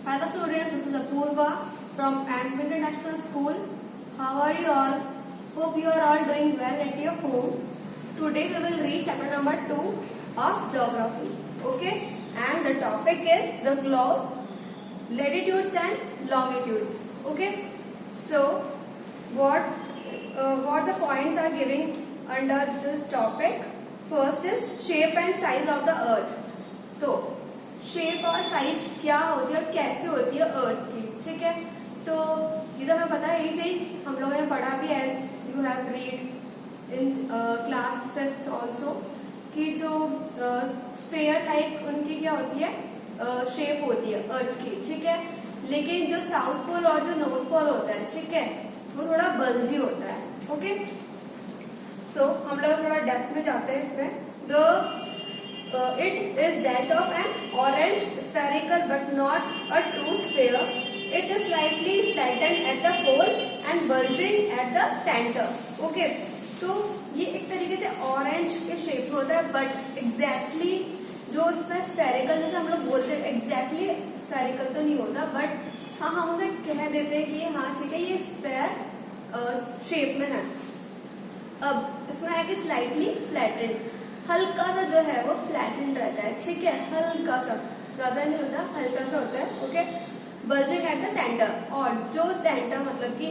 Hello students, this is Apurva from Antman International School. How are you all? Hope you are all doing well at your home. Today we will read chapter number 2 of geography. Okay, and the topic is the globe, latitudes and longitudes. Okay, so what the points are giving under this topic? First is shape and size of the earth. तो shape और size क्या होती है और कैसे होती है अर्थ की, ठीक है। तो ये तो हमें पता है, इसे हम लोगों ने पढ़ा भी as you have read in class 5th also कि जो स्फेयर टाइप उनकी क्या होती है, शेप होती है अर्थ की, ठीक है। लेकिन जो साउथ पोल और जो नॉर्थ पोल होता है, ठीक है, वो थोड़ा बल्जी होता है। ओके, सो हम लोग थोड़ा डेप्थ में जाते हैं इसमें। It is that of an orange spherical but not a true sphere. It is slightly flattened at the pole and bulging at the center. Okay, तो ये एक तरीके से ऑरेंज के शेप में होता है, बट एग्जैक्टली जो इसमें स्फेरिकल जैसे हम लोग बोलते हैं, एग्जैक्टली स्फेरिकल तो नहीं होता, बट हाँ हम उसे कह देते हैं कि हाँ ठीक है ये स्फेयर शेप में है। अब इसमें है कि स्लाइटली फ्लैटेंड, हल्का सा जो है वो फ्लैटेंड रहता है, ठीक है, हल्का सा, ज्यादा नहीं होता, हल्का सा होता है। Okay, bulging at the centre, और जो सेंटर मतलब कि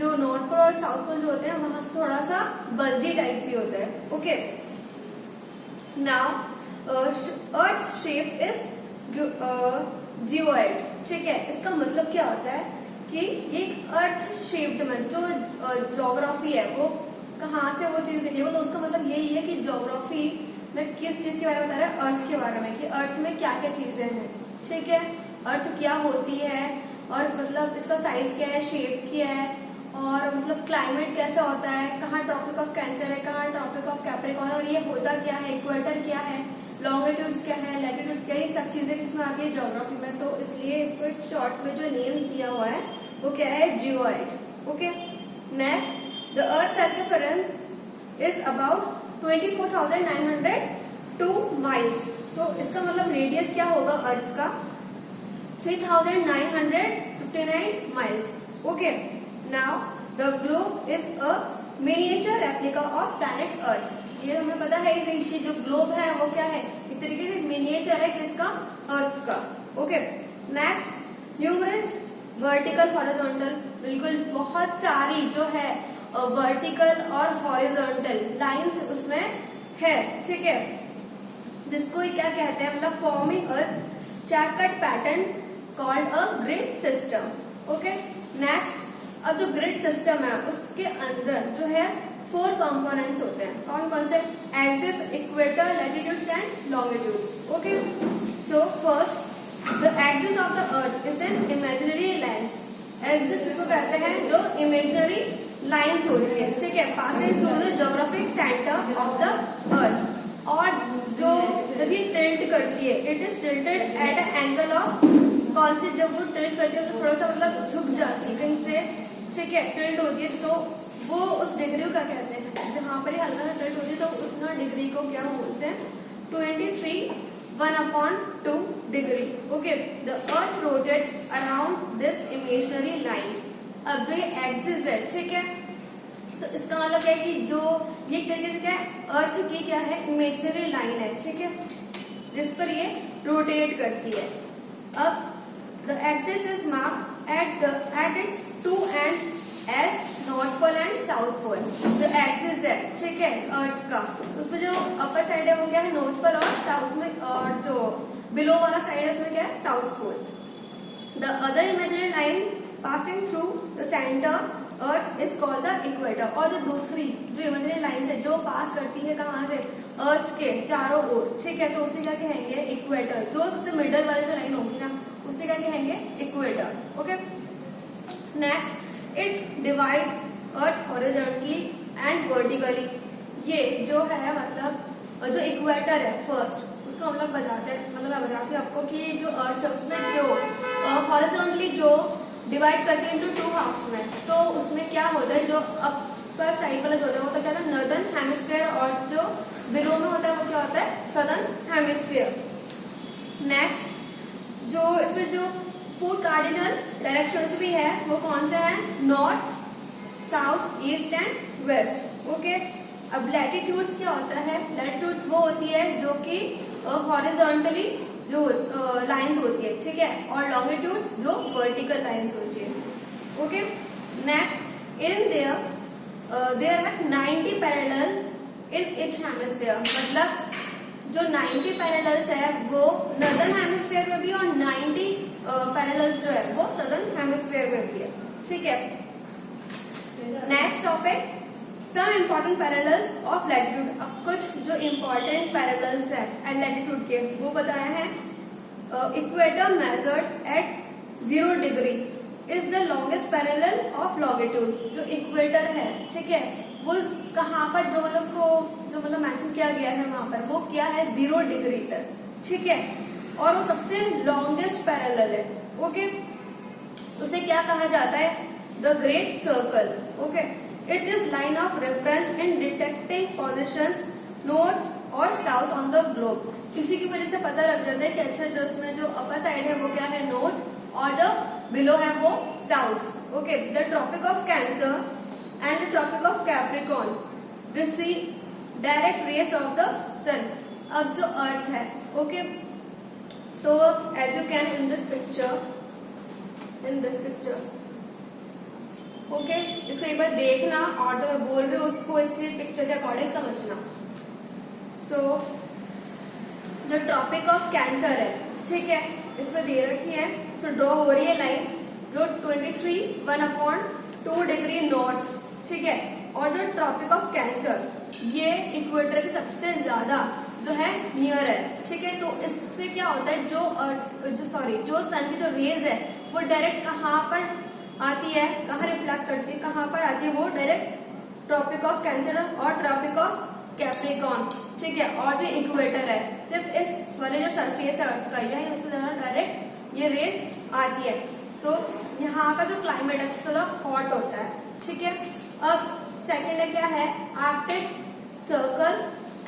जो नॉर्थ पोल और साउथ पोल जो होते हैं वहां से थोड़ा सा बल्जी टाइप भी होता है। Okay, now earth shape is geoid, ठीक है। इसका मतलब क्या होता है कि एक अर्थ शेप्ड में जो ज्योग्राफी है वो कहाँ से वो चीज निकली, तो उसका मतलब यही है कि ज्योग्राफी में किस चीज के बारे में बता रहा है, अर्थ के बारे में, कि अर्थ में क्या क्या चीजें हैं, ठीक है, अर्थ क्या होती है और मतलब इसका साइज क्या है, शेप क्या है, और मतलब क्लाइमेट कैसा होता है, कहाँ ट्रॉपिक ऑफ कैंसर है, कहाँ ट्रॉपिक ऑफ कैप्रिकॉर्न, और ये होता क्या है, इक्वेटर क्या है, लॉन्गिट्यूड्स क्या है, लैटिट्यूड्स क्या है, ये सब चीजें किसमें आती है, ज्योग्राफी में। तो इसलिए इसको एक शॉर्ट में जो नेम दिया हुआ है वो क्या है, geoid. Okay, next, the Earth's circumference is about 24,902 miles. तो इसका मतलब रेडियस क्या होगा अर्थ का, 3,959 miles. Okay. Now the globe is a miniature replica of planet Earth. ये हमें पता है, इसकी जो ग्लोब है वो क्या है, एक तरीके से मिनिएचर है किसका, अर्थ का। Okay, next, numerous vertical horizontal, बिल्कुल बहुत सारी जो है वर्टिकल और हॉरिजॉन्टल लाइंस उसमें है, ठीक है, जिसको क्या कहते हैं, मतलब forming a checkered pattern called a grid system. Okay, next, अब जो ग्रिड सिस्टम है उसके अंदर जो है 4 कंपोनेंट्स होते हैं, कौन कौन से, axis, equator, latitudes and longitudes. Okay, so first the axis of the earth is an imaginary lines. Axis इसको कहते हैं जो इमेजिनरी लाइन्स होती है, ठीक है, passing through the geographic centre of the अर्थ, और जो जब ये टिल्ट करती है, it is tilted at a angle of, कौन से, जब वो टिल्ट करती है तो थोड़ा सा मतलब झुक जाती है कहीं से, ठीक है, टिल्ट होती है, तो वो उस डिग्री को क्या कहते हैं, जहां पर हल्का सा टिल्ट होती है तो उतना डिग्री को क्या बोलते हैं, 23/1/2 degree. Okay, the earth rotates around this imaginary line. अब जो ये एक्सिस है, ठीक है, तो इसका मतलब क्या है कि जो ये तरीके से क्या है, अर्थ की क्या है, इमेजिनरी लाइन है, ठीक है, जिस पर ये रोटेट करती है। अब the axis is marked at its 2 ends as north pole and south pole. जो एक्सिस है, ठीक है, अर्थ का, उसमें जो अपर साइड है वो क्या है, नॉर्थ पोल, और साउथ में, और जो बिलो वाला साइड है उसमें क्या है, south pole. The other imaginary line passing through the center earth is called the equator। और जो दूसरी जो इमेजिनरी लाइन है जो पास करती है कहाँ से, अर्थ के चारों ओर, ठीक है, तो उसे क्या कहेंगे, इक्वेटर। जो सबसे मिडल वाली जो लाइन होगी ना उसे क्या कहेंगे, equator. Okay, next, it divides earth horizontally and vertically. ये जो है मतलब जो इक्वेटर है फर्स्ट, उसको हम लोग बताते हैं, मतलब मैं बताती हूँ आपको कि जो अर्थ है उसमें जो हॉरिजॉन्टली जो डिवाइड करते हैं इनटू 2 हाफ्स में, तो उसमें क्या होता है, जो अपर साइड वाला जो होता है वो क्या होता है, नॉर्दर्न हेमिस्फीयर, और जो बिलो में होता है वो क्या होता है, सदर्न हेमिस्फीयर। नेक्स्ट, जो इसमें जो 4 कार्डिनल डायरेक्शंस भी है, वो कौन से हैं? North, south, east and west. Okay, अब लैटिट्यूड्स क्या होता है? लैटिट्यूड्स वो होती है जो कि हॉरिजॉन्टली जो लाइंस होती है, ठीक है, और लॉन्गिट्यूड्स जो वर्टिकल लाइंस होती है। Okay, next, in there are 90 parallels in each hemisphere, मतलब जो 90 पैरेलल्स है वो नॉर्दर्न हेमिस्फीयर में भी और 90 पैरेलल्स जो है वो सदर्न हेमिस्फीयर में भी है, ठीक है। Next topic, some important parallels of latitude. अब कुछ जो इम्पोर्टेंट पैरेलल्स है एंड लैटिट्यूड के वो बताए हैं। Equator measured at 0 degree is the longest parallel of longitude. जो इक्वेटर है, ठीक है, वो कहाँ पर जो मतलब उसको जो मतलब मेंशन किया गया है वहां पर वो क्या है? 0 डिग्री तक, ठीक है, और वो सबसे लॉन्गेस्ट पैरेलल है। ओके, उसे क्या कहा जाता है? The great circle. Okay, it is line of reference in detecting positions north और साउथ ऑन द ग्लोब। इसी की वजह से पता लग जाता है कि अच्छा जो उसमें जो अपर साइड है वो क्या है? नॉर्थ, और जो बिलो है वो south. Okay, the tropic of cancer and the tropic of capricorn receive direct rays of the sun. अब जो अर्थ है, ओके, तो as you can in this picture, okay, इसको एक बार देखना और जो मैं बोल रही हूँ उसको इसी पिक्चर के अकॉर्डिंग समझना। सो जो ट्रॉपिक ऑफ कैंसर है, ठीक है, इसमें दे रखी है, इसमें ड्रॉ हो रही है लाइन जो 23 1/2 डिग्री नॉर्थ, ठीक है, और जो ट्रॉपिक ऑफ कैंसर ये इक्वेटर के सबसे ज्यादा जो है नियर है, ठीक है। तो इससे क्या होता है? जो सन की जो रेज है वो डायरेक्ट कहाँ पर आती है, कहाँ रिफ्लेक्ट करती है, कहाँ पर आती है? वो डायरेक्ट ट्रॉपिक ऑफ कैंसर और ट्रॉपिक ऑफ कैप्रिकॉर्न, ठीक है। और जो इक्वेटर है सिर्फ इस वाले जो सरफेस है अर्थ का यही सबसे ज्यादा डायरेक्ट ये रेस आती है। तो यहाँ का जो क्लाइमेट है सबसे ज्यादा हॉट होता है, ठीक है। अब सेकेंड है क्या है? Arctic circle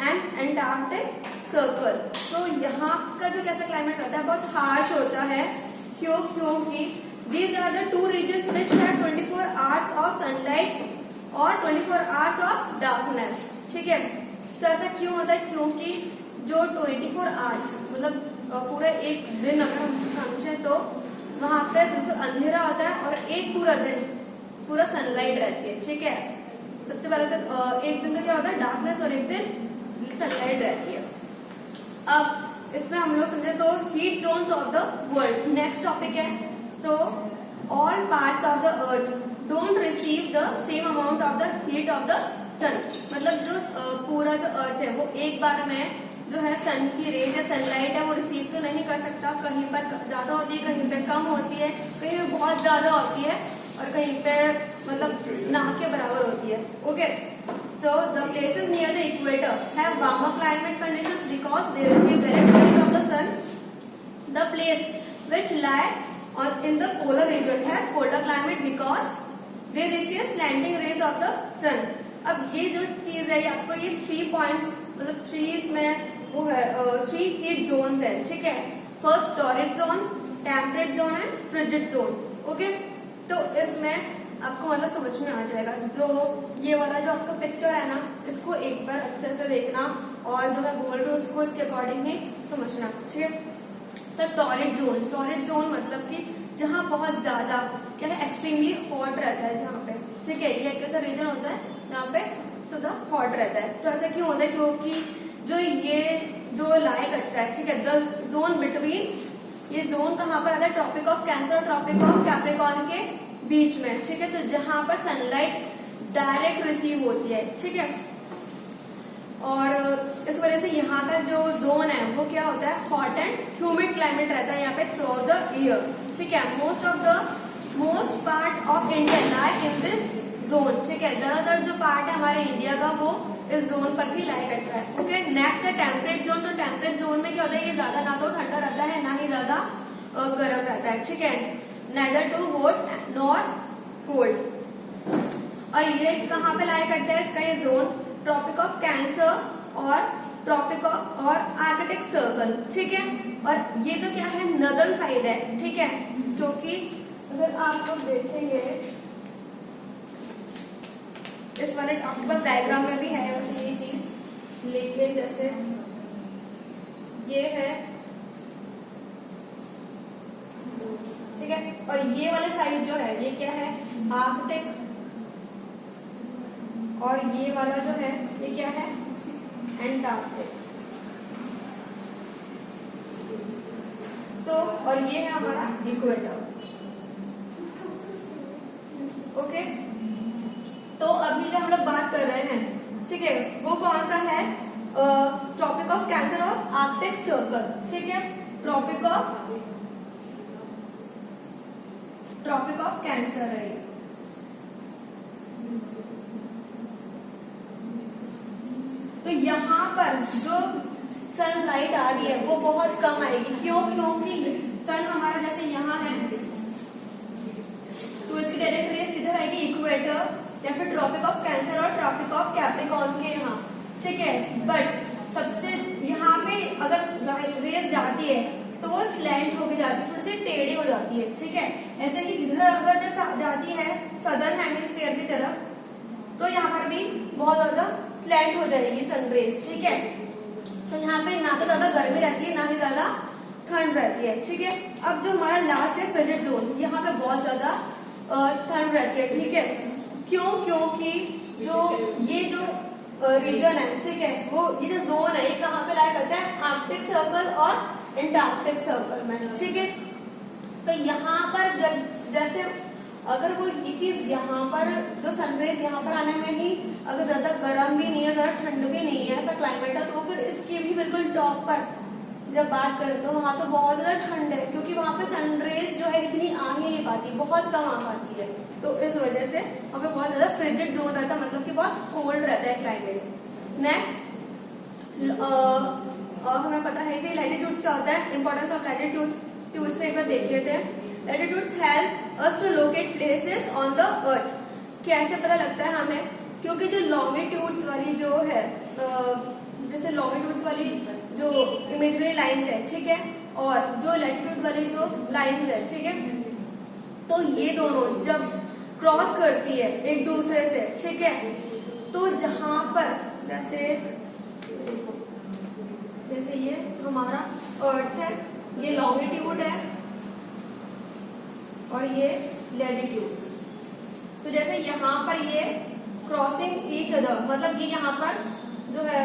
and Antarctic circle. तो यहाँ का जो कैसा क्लाइमेट रहता है? बहुत हार्श होता है। क्योंकि these are the two regions which have 24 hours of sunlight और 24 hours of darkness, ठीक है। तो ऐसा क्यों होता है? क्योंकि जो 24 hours मतलब पूरा एक दिन अगर हम समझे तो वहां पे बिल्कुल अंधेरा होता है और एक पूरा दिन पूरा सनलाइट रहती है, ठीक है। सबसे पहले तो एक दिन तो क्या होता है? डार्कनेस, और एक दिन सनलाइट रहती है। अब इसमें हम लोग समझे तो heat zones of the world. Next topic है, तो all parts of the earth don't receive the same amount of the heat of the sun. मतलब जो पूरा जो अर्थ है वो एक बार में जो है सन की रेज या सनलाइट है वो रिसीव तो नहीं कर सकता। कहीं पर ज्यादा होती है, कहीं पे कम होती है, कहीं पे बहुत ज्यादा होती है और कहीं पे मतलब ना के बराबर होती है। Okay, so the places near the equator have warmer climate conditions because they receive direct rays of the sun. The place which lie in the polar region have colder climate because they receive slanting rays of the sun. अब ये जो चीज है आपको ये 3 points मतलब 3 इसमें वो है 3 हीट जोन्स है, ठीक है। First torrid zone, temperate zone and frigid zone. Okay, तो इसमें आपको मतलब समझ में आ जाएगा। जो ये वाला जो आपका पिक्चर है ना, इसको एक बार अच्छे से देखना और जो मैं बोल रही हूँ उसको इसके अकॉर्डिंग ही समझना, ठीक है। तो टॉरिड जोन मतलब कि जहाँ बहुत ज्यादा क्या है? एक्सट्रीमली हॉट रहता है जहाँ पे, ठीक है। ये एक ऐसा रीजन होता है जहाँ पे ज्यादा हॉट रहता है। तो ऐसा क्यों होता है? क्योंकि जो ये जो लाई करता है, ठीक है, द जोन बिटवीन, ये जोन कहाँ पर आता है? ट्रॉपिक ऑफ कैंसर और ट्रॉपिक ऑफ कैप्रिकॉर्न के बीच में, ठीक है। तो जहाँ पर सनलाइट डायरेक्ट रिसीव होती है, ठीक है। और इस वजह से यहाँ का जो जोन है वो क्या होता है? हॉट एंड ह्यूमिड क्लाइमेट रहता है यहाँ पे थ्रू आउट द ईयर, ठीक है। Most part of India lie in this zone, ठीक है। ज्यादातर जो पार्ट है हमारे इंडिया का वो इस जोन पर भी लाई करता है। ओके, नेक्स्ट है टेम्परेट जोन। तो टेम्परेट जोन में क्या होता है? ये ज्यादा ना तो ठंडा रहता है ना ही ज्यादा गर्म रहता है, ठीक है। Neither too hot nor cold. और ये कहाँ पे लाई करता है इसका ये जोन? ट्रॉपिक ऑफ कैंसर और ट्रॉपिक ऑफ और आर्कटिक सर्कल, ठीक है। और ये तो क्या है? नॉर्दर्न साइड है, ठीक है। जो कि अगर आप लोग देखेंगे इस वाले आपके पास डायग्राम में भी है वैसे ये चीज, लेकिन जैसे ये है, ठीक है, और ये वाले साइड जो है ये क्या है, आर्कटिक, और ये वाला जो है ये क्या है, एंटार्क्टिक। तो और ये है हमारा इक्वेटर। ओके, तो अभी जो हम लोग बात कर रहे हैं, ठीक है, वो कौन सा है, ट्रॉपिक ऑफ कैंसर और आर्कटिक सर्कल, ठीक है, ट्रॉपिक ऑफ कैंसर है। तो यहाँ पर जो सनलाइट आ रही है वो बहुत कम आएगी, क्यों, क्योंकि सन हमारा जैसे यहाँ है तो इसकी डायरेक्ट रेस इधर आएगी इक्वेटर या फिर ट्रॉपिक ऑफ कैंसर और ट्रॉपिक ऑफ कैप्रिकॉर्न के यहाँ, ठीक है, बट सबसे यहाँ पे अगर रेस जाती है तो वो स्लैंट होके जाती है, थोड़ी सी टेढ़ी हो जाती है, ठीक है। ऐसे ही इधर अगर जो जाती है सदर्न हेमिस्फीयर की तरफ तो यहाँ पर भी बहुत ज्यादा स्लैंट हो जाएगी सनरेज, ठीक है। तो यहाँ पे ना तो ज्यादा गर्मी रहती है ना ही ज्यादा ठंड रहती है, ठीक है। अब जो हमारा लास्ट है फ्रिजिड जोन, यहाँ पे बहुत ज्यादा ठंड रहती है, ठीक है, क्यों, क्योंकि ये जो रीजन है, ठीक है, वो ये जो जोन है ये कहाँ पे लाया करता है, आर्कटिक सर्कल और एंटार्क्टिक सर्कल में, ठीक है। तो यहाँ पर जब जैसे अगर वो ये चीज यहाँ पर जो सनराइज यहाँ पर आने में ही अगर ज्यादा गर्म भी नहीं है, ज्यादा ठंड भी नहीं है, ऐसा क्लाइमेट है, तो फिर इसके भी बिल्कुल टॉप पर जब बात करें तो वहां तो बहुत ज्यादा ठंड है, क्योंकि वहां पे सनरेज जो है इतनी आ ही नहीं पाती, बहुत कम आ पाती है। तो इस वजह से वहां पे बहुत ज्यादा फ्रिजिड जोन रहता है, मतलब कि बहुत कोल्ड रहता है क्लाइमेट। नेक्स्ट हमें पता है इसे लैटिट्यूड्स क्या होता है, इंपॉर्टेंस ऑफ लैटिट्यूड्स में एक बार देख लेते हैं। Latitudes help us to locate places on the earth. कैसे पता लगता है हमें, क्योंकि जो लॉन्गिट्यूड्स वाली जो है जैसे लॉन्गिट्यूड्स वाली जो इमेजनरी लाइंस है, ठीक है, और जो लैटिट्यूड वाली जो लाइंस है, ठीक है, तो ये दोनों जब क्रॉस करती है एक दूसरे से, ठीक है, तो जहां पर जैसे ये हमारा अर्थ है, ये लॉन्गिट्यूड है और ये लैटिट्यूड, तो जैसे यहाँ पर ये क्रॉसिंग ईच अदर, मतलब ये यहाँ पर जो है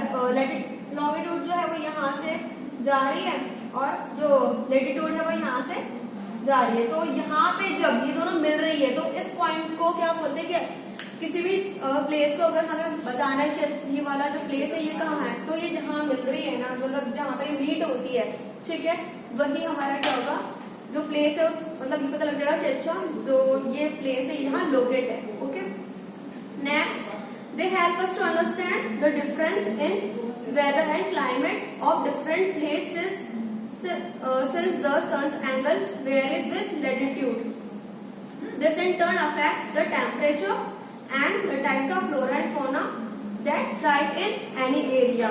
लॉन्गिट्यूड जो है वो यहाँ से जा रही है और जो लैटिट्यूड है वो यहाँ से जा रही है। तो यहाँ पे जब ये दोनों मिल रही है तो इस पॉइंट को क्या बोलते हैं कि किसी भी प्लेस को अगर हमें बताना है कि ये वाला जो प्लेस है ये कहाँ है, तो ये जहाँ मिल रही है ना, मतलब जहाँ पर मीट होती है, ठीक है, वही हमारा क्या होगा, जो प्लेस है उस मतलब ये पता लग जाएगा कि अच्छा जो ये प्लेस है यहाँ लोकेट है। Okay, next they help us to understand the difference in weather and climate of different places since the sun's angle varies with latitude. This in turn affects the temperature and the types of flora and fauna that thrive in any area.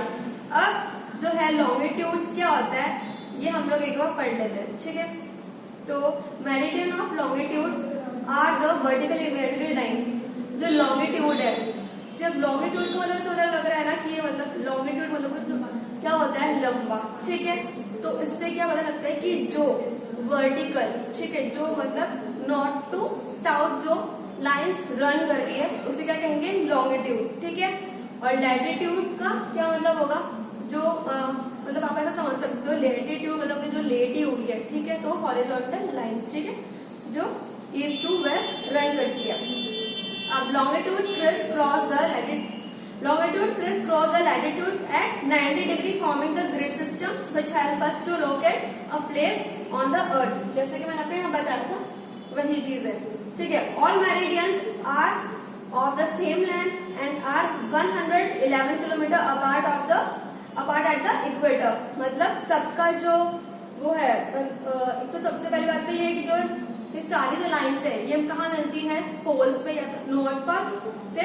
अब जो है longitudes क्या होता है ये हम लोग एक बार पढ़ लेते हैं, ठीक है। तो meridian of longitude are the vertical imaginary line. जो लॉन्गिट्यूड है, जब लॉन्गिट्यूड को मतलब समझ लग रहा है ना कि ये मतलब लॉन्गिट्यूड मतलब क्या होता है, लंबा, ठीक है। तो इससे क्या पता लगता है कि जो वर्टिकल, ठीक है, जो मतलब नॉर्थ टू साउथ जो लाइंस रन कर रही है उसे क्या कहेंगे, लॉन्गिट्यूड, ठीक है। और लैटिट्यूड का क्या मतलब होगा, जो मतलब आप ऐसा समझ सकते हो, लैटिट्यूड मतलब जो लेटी हुई है, ठीक है, तो हॉरिजॉन्टल लाइंस, ठीक है, जो ईस्ट टू वेस्ट रन करती है। अब longitude criss-cross the latitudes at 90 degree, forming the grid system which help us to locate a place on the earth। जैसे कि मैंने आपको यहाँ बताया था वही चीज है, ठीक है। All meridians are of the same length and are 111 kilometre apart at the equator। मतलब सबका जो वो है, तो सबसे पहली बात तो ये है कि जो ये सारी जो लाइन्स है ये कहाँ मिलती है, पोल्स पे, या नॉर्थ पर से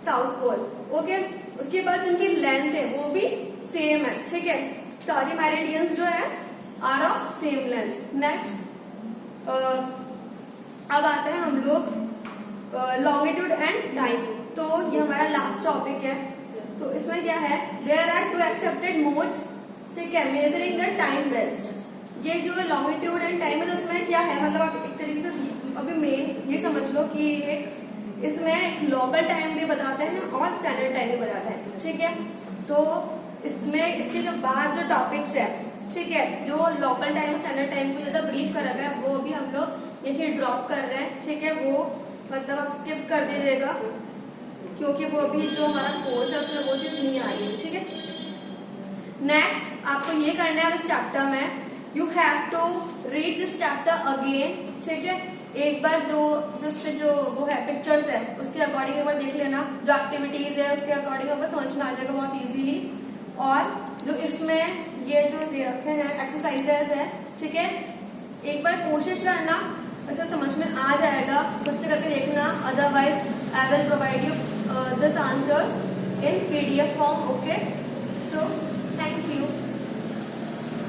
साउथ पोल। ओके, उसके बाद जिनकी लेंथ है वो भी सेम है, ठीक है। सारी मेरिडियंस जो है are of same length. Next अब आते हैं हम लोग लॉन्गिट्यूड एंड टाइम। तो ये हमारा लास्ट टॉपिक है। तो इसमें क्या है, there are two accepted modes, ठीक है, मेजरिंग द टाइम बेस्ट। ये जो लॉन्गिट्यूड एंड टाइम है, तो उसमें क्या है, मतलब आप एक तरीके से अभी मेन ये समझ लो कि इसमें लोकल टाइम भी बताते हैं और स्टैंडर्ड टाइम भी बताते हैं, ठीक है। तो इसमें इसके जो बाद जो टॉपिक्स है, ठीक है, जो लोकल टाइम स्टैंडर्ड टाइम को ज्यादा ब्रीफ कर रखा है वो भी हम लोग यही ड्रॉप कर रहे हैं, ठीक है। वो मतलब आप स्किप कर दीजिएगा क्योंकि वो अभी जो हमारा कोर्स है उसमें वो चीज नहीं आ रही है, ठीक है। नेक्स्ट आपको ये करना है इस चैप्टर में, you have to read this chapter again, ठीक है। एक बार जो वो है पिक्चर्स है उसके अकॉर्डिंग एक बार देख लेना, जो एक्टिविटीज है उसके अकॉर्डिंग आपको समझ में आ जाएगा बहुत इजीली। और जो इसमें ये जो दे रखे हैं एक्सरसाइजेज है, ठीक है, एक बार कोशिश करना, ऐसा समझ में आ जाएगा, खुद से करके देखना। Otherwise I will provide you this answer in PDF form, okay. So thank you.